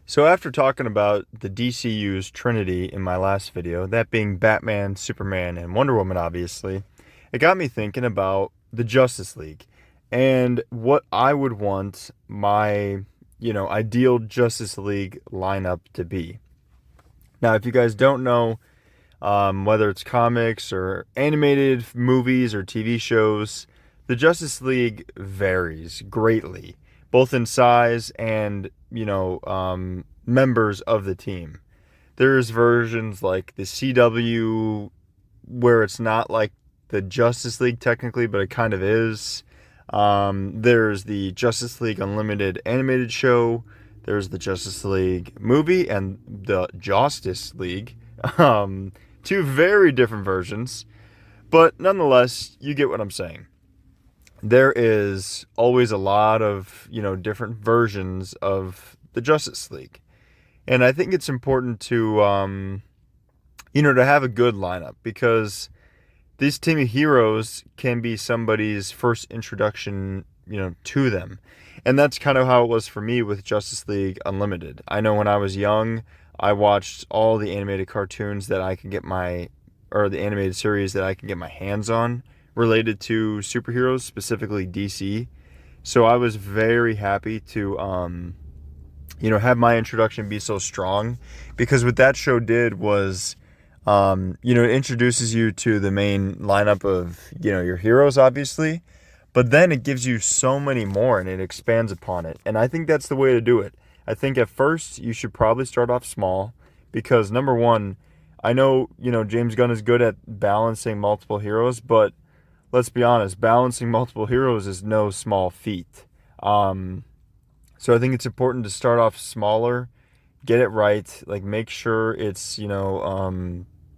So after talking about the DCU's Trinity in my last video, that being Batman, Superman, and Wonder Woman obviously, it got me thinking about the Justice League and what I would want my, ideal Justice League lineup to be. Now, if you guys don't know, whether it's comics or animated movies or TV shows, the Justice League varies greatly, both in size and, members of the team. There's versions like the CW where it's not like the Justice League technically, but it kind of is. There's the Justice League Unlimited animated show. There's the Justice League movie and the Justice League. Two very different versions, but nonetheless, you get what I'm saying. There is always a lot of, different versions of the Justice League. And I think it's important to, to have a good lineup because these team of heroes can be somebody's first introduction, to them. And that's kind of how it was for me with Justice League Unlimited. I know when I was young, I watched all the animated cartoons that I could get or the animated series that I can get my hands on related to superheroes, specifically DC. So I was very happy to, have my introduction be so strong because what that show did was, it introduces you to the main lineup of, your heroes, obviously, but then it gives you so many more and it expands upon it. And I think that's the way to do it. I think at first you should probably start off small because number one, I know, James Gunn is good at balancing multiple heroes, but let's be honest, balancing multiple heroes is no small feat. So I think it's important to start off smaller, get it right, like make sure it's,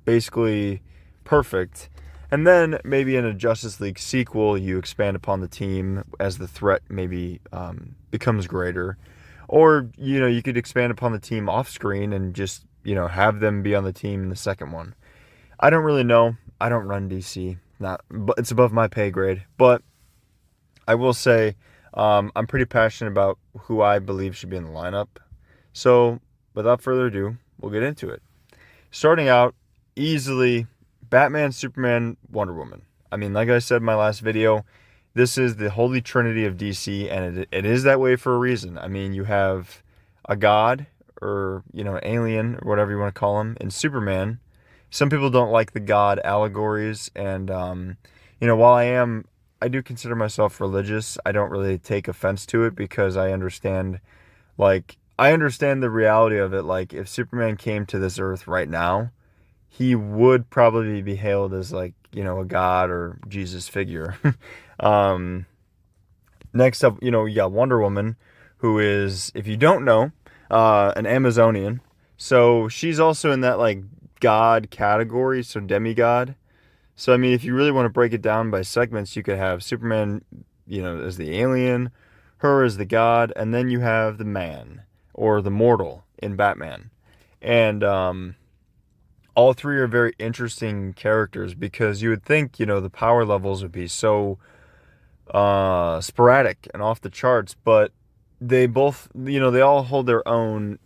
basically perfect. And then maybe in a Justice League sequel, you expand upon the team as the threat maybe becomes greater. Or, you could expand upon the team off screen and just, have them be on the team in the second one. I don't really know. I don't run DC. But it's above my pay grade. But I will say I'm pretty passionate about who I believe should be in the lineup. So without further ado, we'll get into it. Starting out, easily Batman, Superman, Wonder Woman. I mean, like I said in my last video, this is the holy trinity of DC, and it is that way for a reason. I mean, you have a god, or, an alien, or whatever you want to call him, in Superman. Some people don't like the god allegories, and, while I do consider myself religious, I don't really take offense to it because I understand the reality of it. Like, if Superman came to this earth right now, he would probably be hailed as a god or Jesus figure. Next up, you got Wonder Woman, who is, if you don't know, an Amazonian. So she's also in that god category, so demigod. So I mean, if you really want to break it down by segments, you could have Superman, as the alien, her as the god, and then you have the man or the mortal in Batman. And all three are very interesting characters because you would think, the power levels would be so sporadic and off the charts, but they both, they all hold their own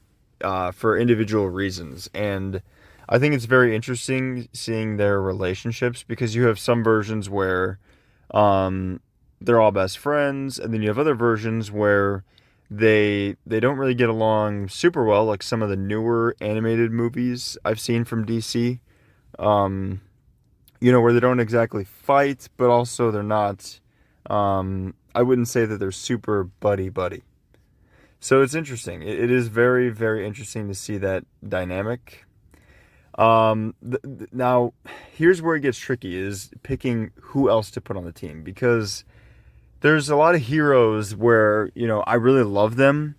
for individual reasons. And I think it's very interesting seeing their relationships because you have some versions where they're all best friends, and then you have other versions where they don't really get along super well, like some of the newer animated movies I've seen from DC. Where they don't exactly fight, but also they're not, I wouldn't say that they're super buddy-buddy. So it's interesting. It is very, very interesting to see that dynamic. Now, here's where it gets tricky, is picking who else to put on the team, because there's a lot of heroes where, I really love them,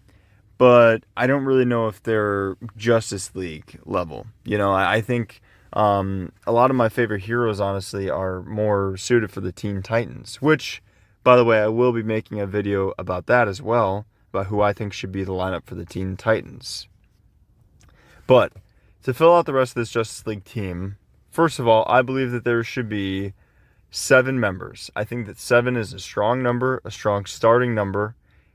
but I don't really know if they're Justice League level. I think a lot of my favorite heroes, honestly, are more suited for the Teen Titans, which, by the way, I will be making a video about that as well, about who I think should be the lineup for the Teen Titans. But to fill out the rest of this Justice League team, first of all, I believe that there should be 7 members. I think that 7 is a strong number, a strong starting number,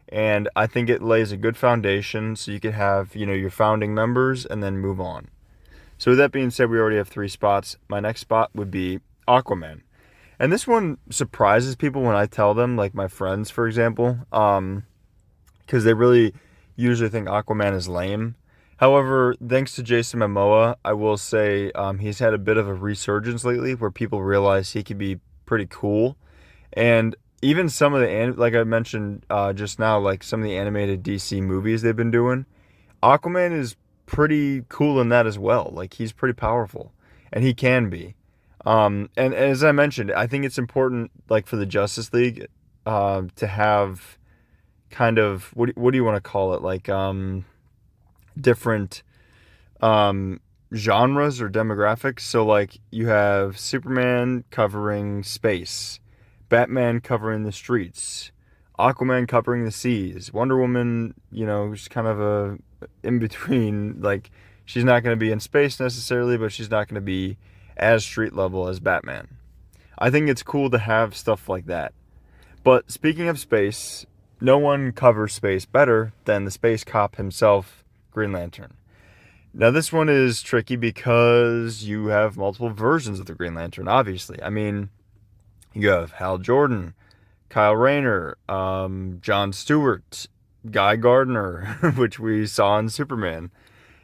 And I think it lays a good foundation so you could have, your founding members and then move on. So with that being said, we already have 3 spots. My next spot would be Aquaman. And this one surprises people when I tell them, like my friends, for example, because they really usually think Aquaman is lame. However, thanks to Jason Momoa, I will say he's had a bit of a resurgence lately where people realize he can be pretty cool. And even some of like I mentioned just now, like some of the animated DC movies they've been doing, Aquaman is pretty cool in that as well. Like he's pretty powerful, and he can be. And as I mentioned, I think it's important, like for the Justice League, to have kind of what do you want to call it? Like different genres or demographics. So like you have Superman covering space, Batman covering the streets, Aquaman covering the seas, Wonder Woman, she's kind of a in between. Like she's not going to be in space necessarily, but she's not going to be as street level as Batman. I think it's cool to have stuff like that. But speaking of space, no one covers space better than the space cop himself, Green Lantern. Now this one is tricky because you have multiple versions of the Green Lantern, obviously. I mean, you have Hal Jordan, Kyle Rayner, Jon Stewart, Guy Gardner, which we saw in Superman,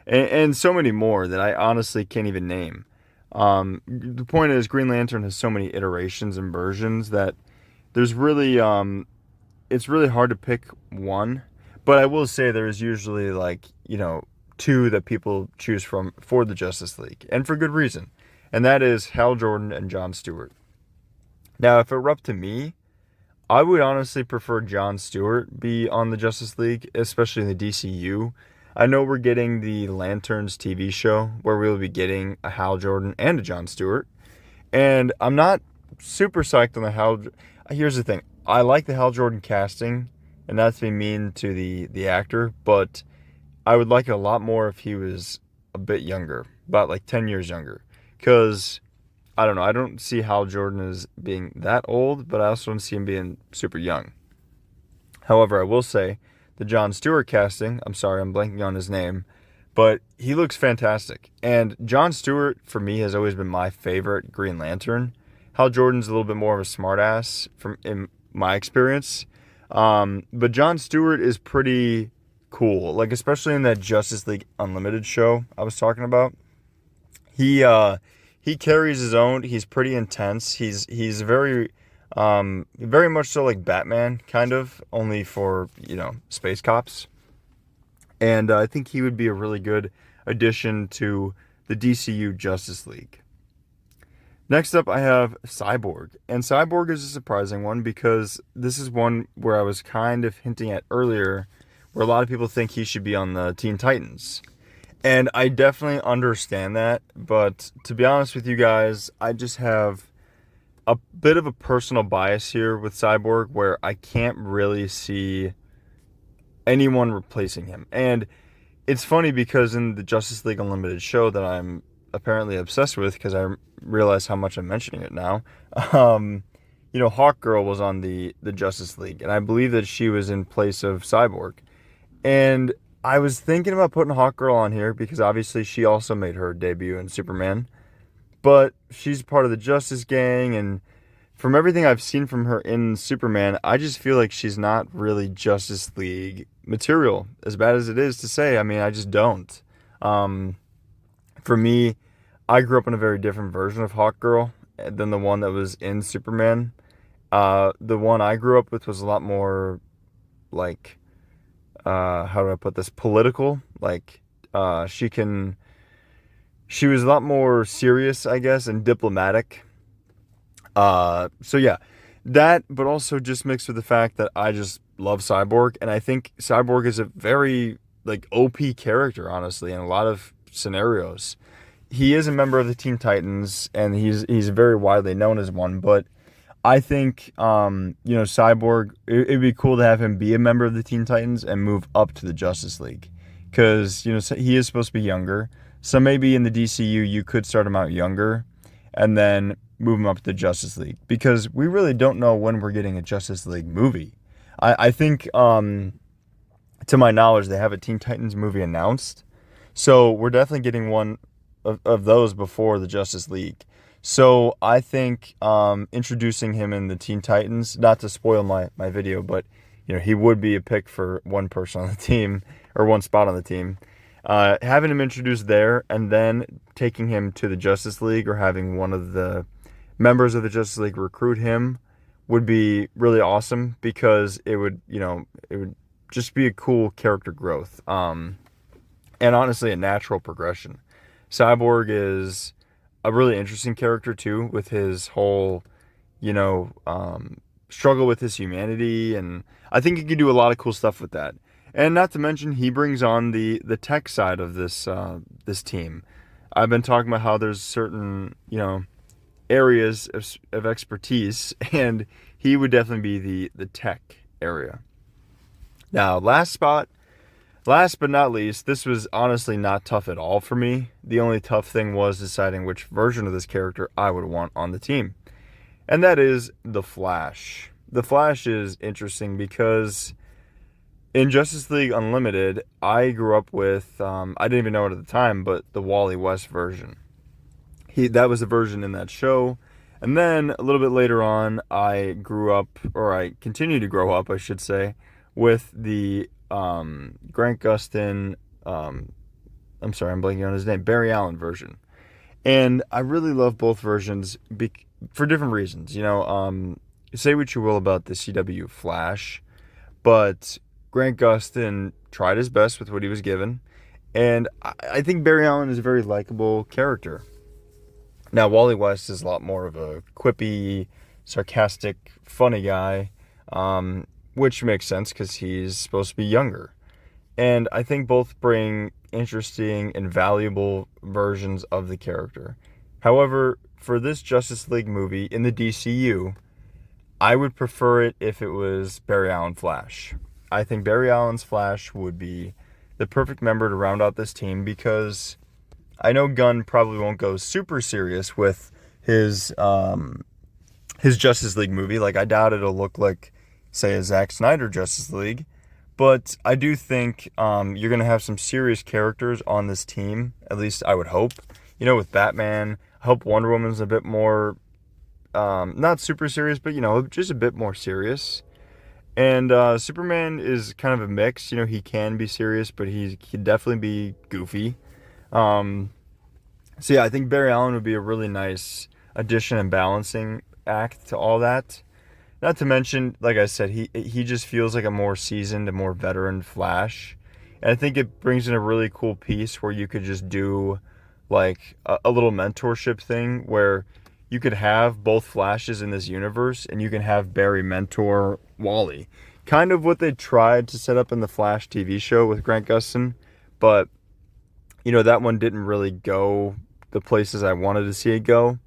and so many more that I honestly can't even name. The point is, Green Lantern has so many iterations and versions that there's really, it's really hard to pick one. But I will say there's usually like, 2 that people choose from for the Justice League, and for good reason. And that is Hal Jordan and Jon Stewart. Now, if it were up to me, I would honestly prefer Jon Stewart be on the Justice League, especially in the DCU. I know we're getting the Lanterns TV show where we'll be getting a Hal Jordan and a Jon Stewart. And I'm not super psyched on the Hal. Here's the thing. I like the Hal Jordan casting, and not to be mean to the actor, but I would like it a lot more if he was a bit younger, about like 10 years younger. Because, I don't know, I don't see Hal Jordan as being that old, but I also don't see him being super young. However, I will say, the Jon Stewart casting, I'm sorry, I'm blanking on his name, but he looks fantastic. And Jon Stewart, for me, has always been my favorite Green Lantern. Hal Jordan's a little bit more of a smartass in my experience. But Jon Stewart is pretty cool, like especially in that Justice League Unlimited show I was talking about. He carries his own. He's pretty intense. He's very much so like Batman, kind of, only for space cops. And I think he would be a really good addition to the DCU Justice League. Next up, I have Cyborg. And Cyborg is a surprising one because this is one where I was kind of hinting at earlier, where a lot of people think he should be on the Teen Titans. And I definitely understand that, but to be honest with you guys, I just have a bit of a personal bias here with Cyborg where I can't really see anyone replacing him. And it's funny because in the Justice League Unlimited show that I'm apparently obsessed with, because I realize how much I'm mentioning it now, Hawkgirl was on the Justice League, and I believe that she was in place of Cyborg. And I was thinking about putting Hawkgirl on here because obviously she also made her debut in Superman. But she's part of the Justice Gang, and from everything I've seen from her in Superman, I just feel like she's not really Justice League material. As bad as it is to say, I mean, I just don't. For me, I grew up in a very different version of Hawkgirl than the one that was in Superman. The one I grew up with was a lot more like, how do I put this, political. Like, she was a lot more serious, I guess, and diplomatic. So yeah, that, but also just mixed with the fact that I just love Cyborg, and I think Cyborg is a very, like, OP character, honestly, in a lot of scenarios. He is a member of the Teen Titans, and he's very widely known as one, but I think, Cyborg, it'd be cool to have him be a member of the Teen Titans and move up to the Justice League, because, he is supposed to be younger. So maybe in the DCU, you could start him out younger and then move him up to the Justice League. Because we really don't know when we're getting a Justice League movie. I think, to my knowledge, they have a Teen Titans movie announced. So we're definitely getting one of those before the Justice League. So I think introducing him in the Teen Titans, not to spoil my video, but he would be a pick for one person on the team or one spot on the team. Having him introduced there and then taking him to the Justice League or having one of the members of the Justice League recruit him would be really awesome because it would just be a cool character growth. And honestly, a natural progression. Cyborg is a really interesting character too, with his whole, struggle with his humanity, and I think he can do a lot of cool stuff with that. And not to mention, he brings on the tech side of this team. I've been talking about how there's certain areas of expertise, and he would definitely be the tech area. Now, last but not least, this was honestly not tough at all for me. The only tough thing was deciding which version of this character I would want on the team. And that is the Flash. The Flash is interesting because in Justice League Unlimited, I grew up with, I didn't even know it at the time, but the Wally West version. That was the version in that show. And then a little bit later on, I continued to grow up, I should say, with the Grant Gustin, I'm sorry, I'm blanking on his name, Barry Allen version. And I really love both versions for different reasons. Say what you will about the CW Flash, but Grant Gustin tried his best with what he was given. And I think Barry Allen is a very likable character. Now, Wally West is a lot more of a quippy, sarcastic, funny guy, which makes sense because he's supposed to be younger. And I think both bring interesting and valuable versions of the character. However, for this Justice League movie in the DCU, I would prefer it if it was Barry Allen Flash. I think Barry Allen's Flash would be the perfect member to round out this team because I know Gunn probably won't go super serious with his Justice League movie. Like, I doubt it'll look like, say, a Zack Snyder Justice League. But I do think you're going to have some serious characters on this team. At least I would hope. With Batman, I hope Wonder Woman's a bit more, not super serious, but, just a bit more serious. And Superman is kind of a mix. He can be serious, but he can definitely be goofy. So yeah, I think Barry Allen would be a really nice addition and balancing act to all that. Not to mention, like I said, he just feels like a more seasoned, a more veteran Flash. And I think it brings in a really cool piece where you could just do like a little mentorship thing where you could have both Flashes in this universe and you can have Barry mentor Wally. Kind of what they tried to set up in the Flash TV show with Grant Gustin, but that one didn't really go the places I wanted to see it go.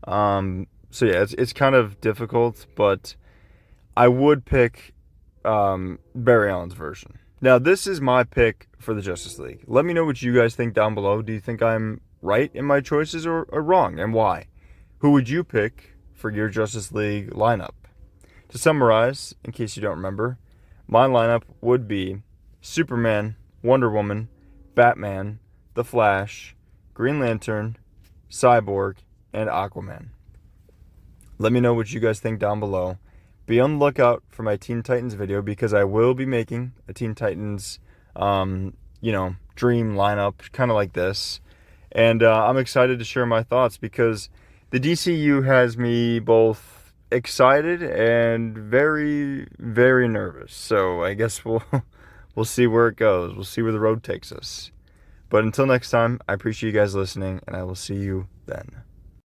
So yeah, it's kind of difficult, but I would pick Barry Allen's version. Now, this is my pick for the Justice League. Let me know what you guys think down below. Do you think I'm right in my choices or wrong, and why? Who would you pick for your Justice League lineup? To summarize, in case you don't remember, my lineup would be Superman, Wonder Woman, Batman, The Flash, Green Lantern, Cyborg, and Aquaman. Let me know what you guys think down below. Be on the lookout for my Teen Titans video because I will be making a Teen Titans, dream lineup, kind of like this. And I'm excited to share my thoughts because the DCU has me both excited and very, very nervous. So I guess we'll see where it goes. We'll see where the road takes us. But until next time, I appreciate you guys listening, and I will see you then.